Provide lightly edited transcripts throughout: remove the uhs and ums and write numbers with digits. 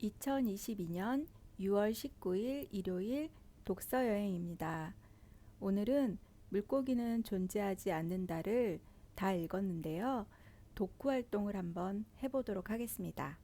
2022년 6월 19일 일요일 독서 여행입니다. 오늘은 물고기는 존재하지 않는다를 다 읽었는데요. 독후 활동을 한번 해보도록 하겠습니다.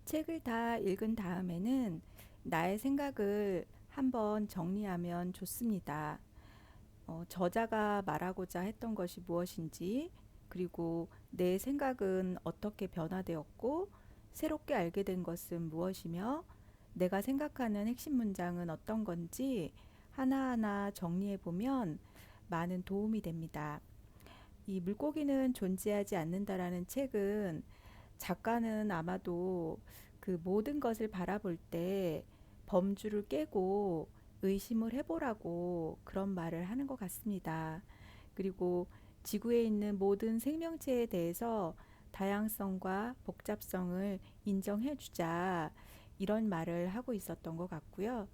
책을 다 읽은 다음에는 나의 생각을 한번 정리하면 좋습니다. 저자가 말하고자 했던 것이 무엇인지, 그리고 내 생각은 어떻게 변화되었고, 새롭게 알게 된 것은 무엇이며, 내가 생각하는 핵심 문장은 어떤 건지 하나하나 정리해 보면 많은 도움이 됩니다. 이 물고기는 존재하지 않는다라는 책은 작가는 아마도 그 모든 것을 바라볼 때 범주를 깨고 의심을 해보라고 그런 말을 하는 것 같습니다. 그리고 지구에 있는 모든 생명체에 대해서 다양성과 복잡성을 인정해주자 이런 말을 하고 있었던 것 같고요.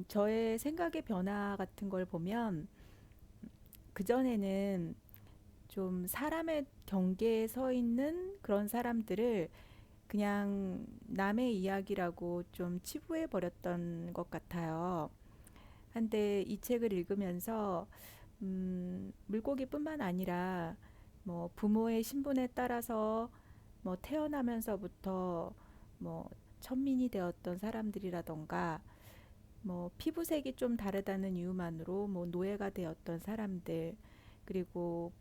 저의 생각의 변화 같은 걸 보면 그전에는 좀 사람의 경계에 서 있는 그런 사람들을 그냥 남의 이야기라고 좀 치부해 버렸던 것 같아요. 한데 이 책을 읽으면서 물고기뿐만 아니라 뭐 부모의 신분에 따라서 뭐 태어나면서부터 뭐 천민이 되었던 사람들이라던가 뭐 피부색이 좀 다르다는 이유만으로 뭐 노예가 되었던 사람들, 그리고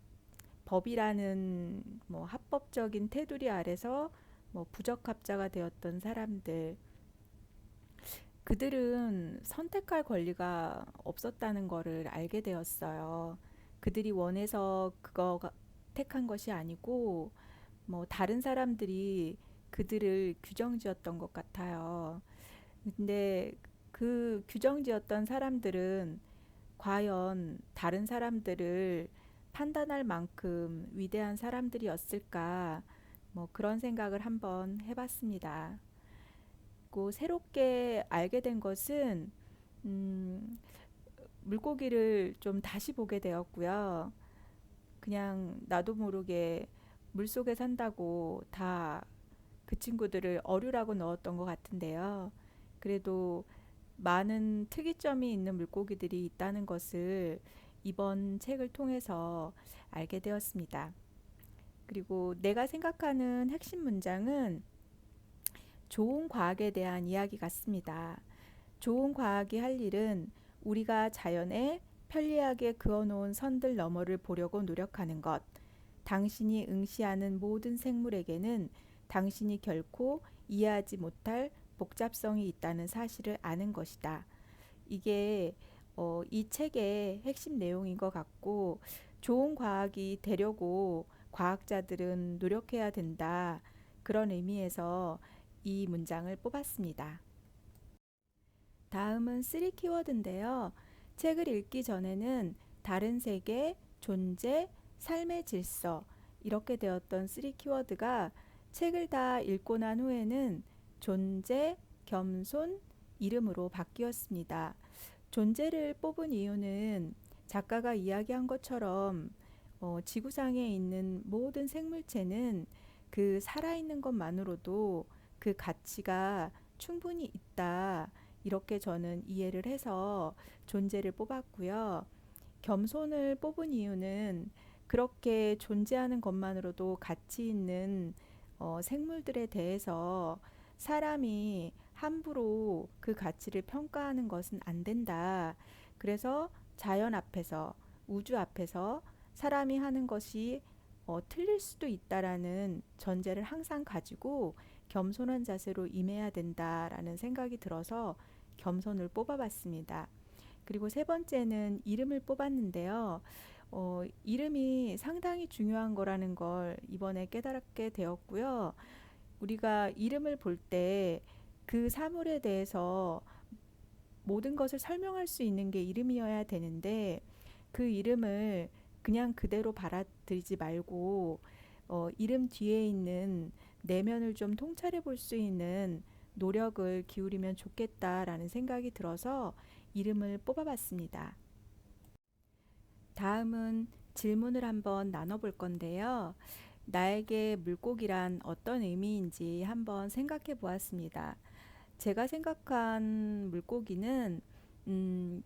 법이라는 뭐 합법적인 테두리 아래서 뭐 부적합자가 되었던 사람들, 그들은 선택할 권리가 없었다는 것을 알게 되었어요. 그들이 원해서 그거 택한 것이 아니고 뭐 다른 사람들이 그들을 규정지었던 것 같아요. 근데 그 규정지었던 사람들은 과연 다른 사람들을 판단할 만큼 위대한 사람들이었을까? 뭐 그런 생각을 한번 해봤습니다. 그 새롭게 알게 된 것은 음, 물고기를 좀 다시 보게 되었고요. 그냥 나도 모르게 물속에 산다고 다 그 친구들을 어류라고 넣었던 것 같은데요. 그래도 많은 특이점이 있는 물고기들이 있다는 것을 이번 책을 통해서 알게 되었습니다. 그리고 내가 생각하는 핵심 문장은 좋은 과학에 대한 이야기 같습니다. 좋은 과학이 할 일은 우리가 자연에 편리하게 그어놓은 선들 너머를 보려고 노력하는 것. 당신이 응시하는 모든 생물에게는 당신이 결코 이해하지 못할 복잡성이 있다는 사실을 아는 것이다. 이게 이 책의 핵심 내용인 것 같고, 좋은 과학이 되려고 과학자들은 노력해야 된다. 그런 의미에서 이 문장을 뽑았습니다. 다음은 3 키워드인데요. 책을 읽기 전에는 다른 세계, 존재, 삶의 질서 이렇게 되었던 3 키워드가 책을 다 읽고 난 후에는 존재, 겸손, 이름으로 바뀌었습니다. 존재를 뽑은 이유는 작가가 이야기한 것처럼 지구상에 있는 모든 생물체는 그 살아있는 것만으로도 그 가치가 충분히 있다. 이렇게 저는 이해를 해서 존재를 뽑았고요. 겸손을 뽑은 이유는 그렇게 존재하는 것만으로도 가치 있는 생물들에 대해서 사람이 함부로 그 가치를 평가하는 것은 안 된다. 그래서 자연 앞에서, 우주 앞에서 사람이 하는 것이 틀릴 수도 있다라는 전제를 항상 가지고 겸손한 자세로 임해야 된다라는 생각이 들어서 겸손을 뽑아봤습니다. 그리고 세 번째는 이름을 뽑았는데요. 이름이 상당히 중요한 거라는 걸 이번에 깨달게 되었고요. 우리가 이름을 볼 때 그 사물에 대해서 모든 것을 설명할 수 있는 게 이름이어야 되는데 그 이름을 그냥 그대로 받아들이지 말고 이름 뒤에 있는 내면을 좀 통찰해 볼 수 있는 노력을 기울이면 좋겠다라는 생각이 들어서 이름을 뽑아봤습니다. 다음은 질문을 한번 나눠볼 건데요. 나에게 물고기란 어떤 의미인지 한번 생각해 보았습니다. 제가 생각한 물고기는 음,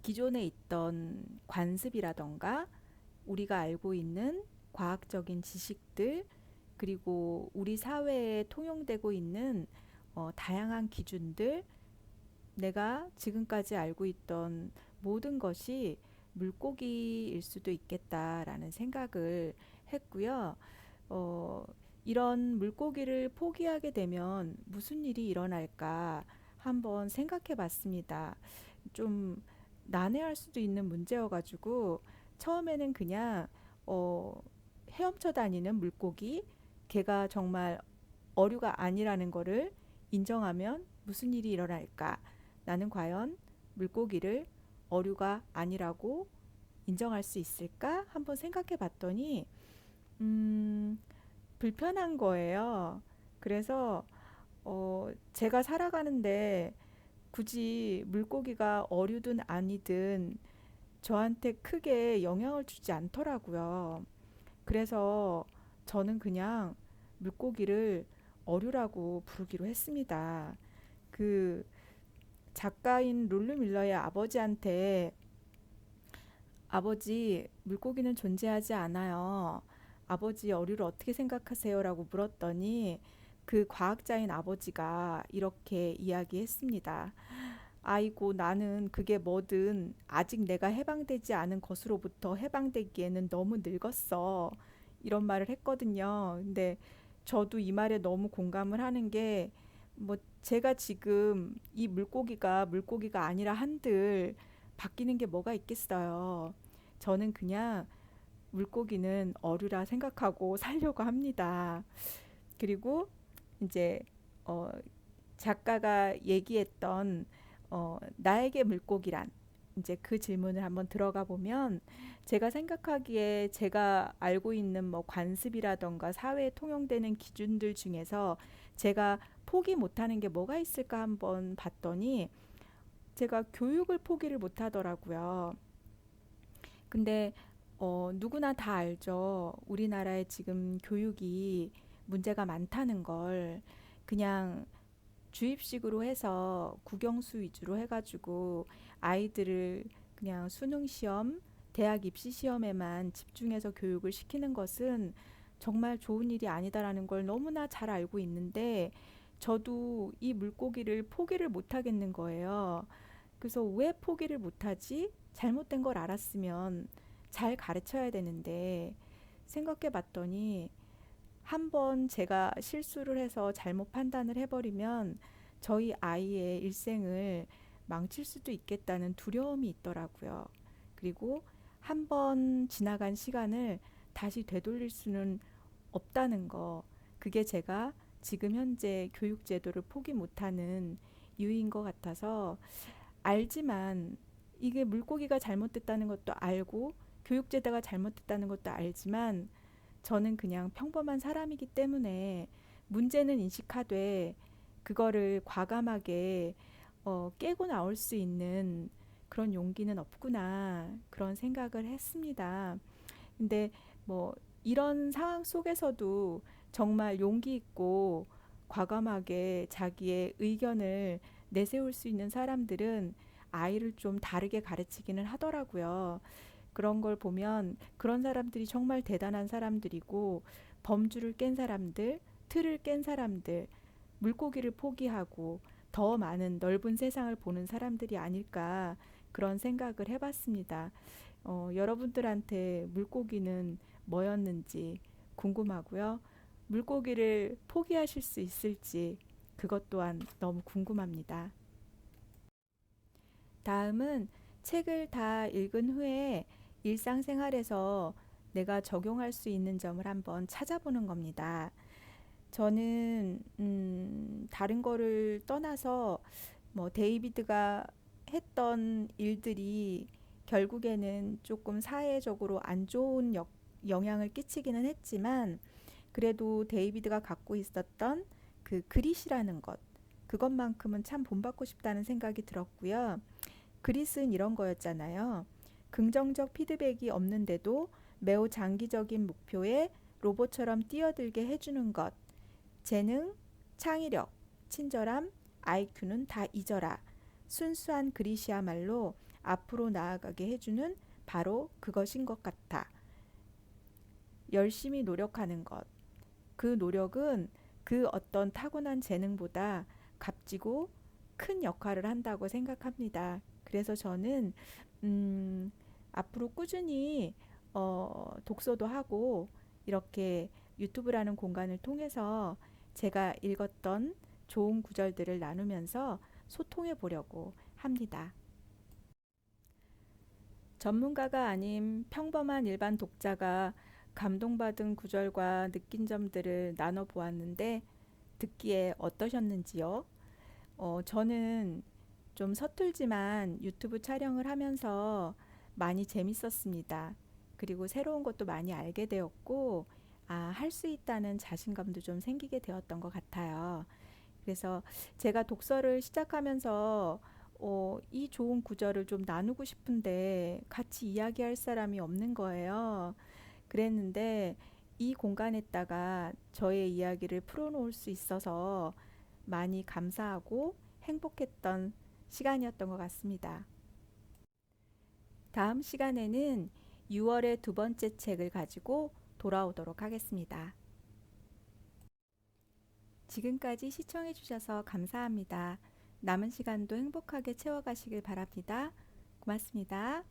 기존에 있던 관습이라던가 우리가 알고 있는 과학적인 지식들, 그리고 우리 사회에 통용되고 있는 다양한 기준들, 내가 지금까지 알고 있던 모든 것이 물고기일 수도 있겠다라는 생각을 했고요. 어, 이런 물고기를 포기하게 되면 무슨 일이 일어날까 한번 생각해 봤습니다. 좀 난해할 수도 있는 문제여가지고 처음에는 그냥 어, 헤엄쳐 다니는 물고기, 걔가 정말 어류가 아니라는 거를 인정하면 무슨 일이 일어날까? 나는 과연 물고기를 어류가 아니라고 인정할 수 있을까? 한번 생각해 봤더니 음, 불편한 거예요. 그래서 제가 살아가는데 굳이 물고기가 어류든 아니든 저한테 크게 영향을 주지 않더라고요. 그래서 저는 그냥 물고기를 어류라고 부르기로 했습니다. 그 작가인 룰루 밀러의 아버지한테 아버지, 물고기는 존재하지 않아요. 아버지, 어류를 어떻게 생각하세요? 라고 물었더니 그 과학자인 아버지가 이렇게 이야기했습니다. 아이고, 나는 그게 뭐든 아직 내가 해방되지 않은 것으로부터 해방되기에는 너무 늙었어. 이런 말을 했거든요. 근데 저도 이 말에 너무 공감을 하는 게, 뭐, 제가 지금 이 물고기가 아니라 한들 바뀌는 게 뭐가 있겠어요. 저는 그냥 물고기는 어류라 생각하고 살려고 합니다. 그리고 이제 어, 작가가 얘기했던 나에게 물고기란 이제 그 질문을 한번 들어가 보면 제가 생각하기에 제가 알고 있는 뭐 관습이라던가 사회에 통용되는 기준들 중에서 제가 포기 못하는 게 뭐가 있을까 한번 봤더니 제가 교육을 포기를 못하더라고요. 근데 누구나 다 알죠. 우리나라에 지금 교육이 문제가 많다는 걸. 그냥 주입식으로 해서 국영수 위주로 해가지고 아이들을 그냥 수능 시험, 대학 입시 시험에만 집중해서 교육을 시키는 것은 정말 좋은 일이 아니다라는 걸 너무나 잘 알고 있는데 저도 이 물고기를 포기를 못 하겠는 거예요. 그래서 왜 포기를 못 하지? 잘못된 걸 알았으면 잘 가르쳐야 되는데 생각해 봤더니 한번 제가 실수를 해서 잘못 판단을 해버리면 저희 아이의 일생을 망칠 수도 있겠다는 두려움이 있더라고요. 그리고 한 번 지나간 시간을 다시 되돌릴 수는 없다는 거. 그게 제가 지금 현재 교육 제도를 포기 못하는 이유인 것 같아서 알지만 이게 물고기가 잘못됐다는 것도 알고 교육제도가 잘못됐다는 것도 알지만 저는 그냥 평범한 사람이기 때문에 문제는 인식하되 그거를 과감하게 깨고 나올 수 있는 그런 용기는 없구나 그런 생각을 했습니다. 근데 뭐 이런 상황 속에서도 정말 용기 있고 과감하게 자기의 의견을 내세울 수 있는 사람들은 아이를 좀 다르게 가르치기는 하더라고요. 그런 걸 보면 그런 사람들이 정말 대단한 사람들이고 범주를 깬 사람들, 틀을 깬 사람들, 물고기를 포기하고 더 많은 넓은 세상을 보는 사람들이 아닐까 그런 생각을 해봤습니다. 여러분들한테 물고기는 뭐였는지 궁금하고요. 물고기를 포기하실 수 있을지 그것 또한 너무 궁금합니다. 다음은 책을 다 읽은 후에 일상생활에서 내가 적용할 수 있는 점을 한번 찾아보는 겁니다. 저는 다른 거를 떠나서 뭐 데이비드가 했던 일들이 결국에는 조금 사회적으로 안 좋은 영향을 끼치기는 했지만 그래도 데이비드가 갖고 있었던 그 그릿이라는 것 그것만큼은 참 본받고 싶다는 생각이 들었고요. 그릿은 이런 거였잖아요. 긍정적 피드백이 없는데도 매우 장기적인 목표에 로봇처럼 뛰어들게 해주는 것, 재능, 창의력, 친절함, IQ는 다 잊어라. 순수한 그릿이야말로 앞으로 나아가게 해주는 바로 그것인 것 같아. 열심히 노력하는 것. 그 노력은 그 어떤 타고난 재능보다 값지고 큰 역할을 한다고 생각합니다. 그래서 저는 음, 앞으로 꾸준히 독서도 하고 이렇게 유튜브라는 공간을 통해서 제가 읽었던 좋은 구절들을 나누면서 소통해 보려고 합니다. 전문가가 아닌 평범한 일반 독자가 감동받은 구절과 느낀 점들을 나눠 보았는데 듣기에 어떠셨는지요? 저는 좀 서툴지만 유튜브 촬영을 하면서 많이 재밌었습니다. 그리고 새로운 것도 많이 알게 되었고, 할 수 있다는 자신감도 좀 생기게 되었던 것 같아요. 그래서 제가 독서를 시작하면서 이 좋은 구절을 좀 나누고 싶은데 같이 이야기할 사람이 없는 거예요. 그랬는데 이 공간에다가 저의 이야기를 풀어놓을 수 있어서 많이 감사하고 행복했던 시간이었던 것 같습니다. 다음 시간에는 6월의 두 번째 책을 가지고 돌아오도록 하겠습니다. 지금까지 시청해 주셔서 감사합니다. 남은 시간도 행복하게 채워가시길 바랍니다. 고맙습니다.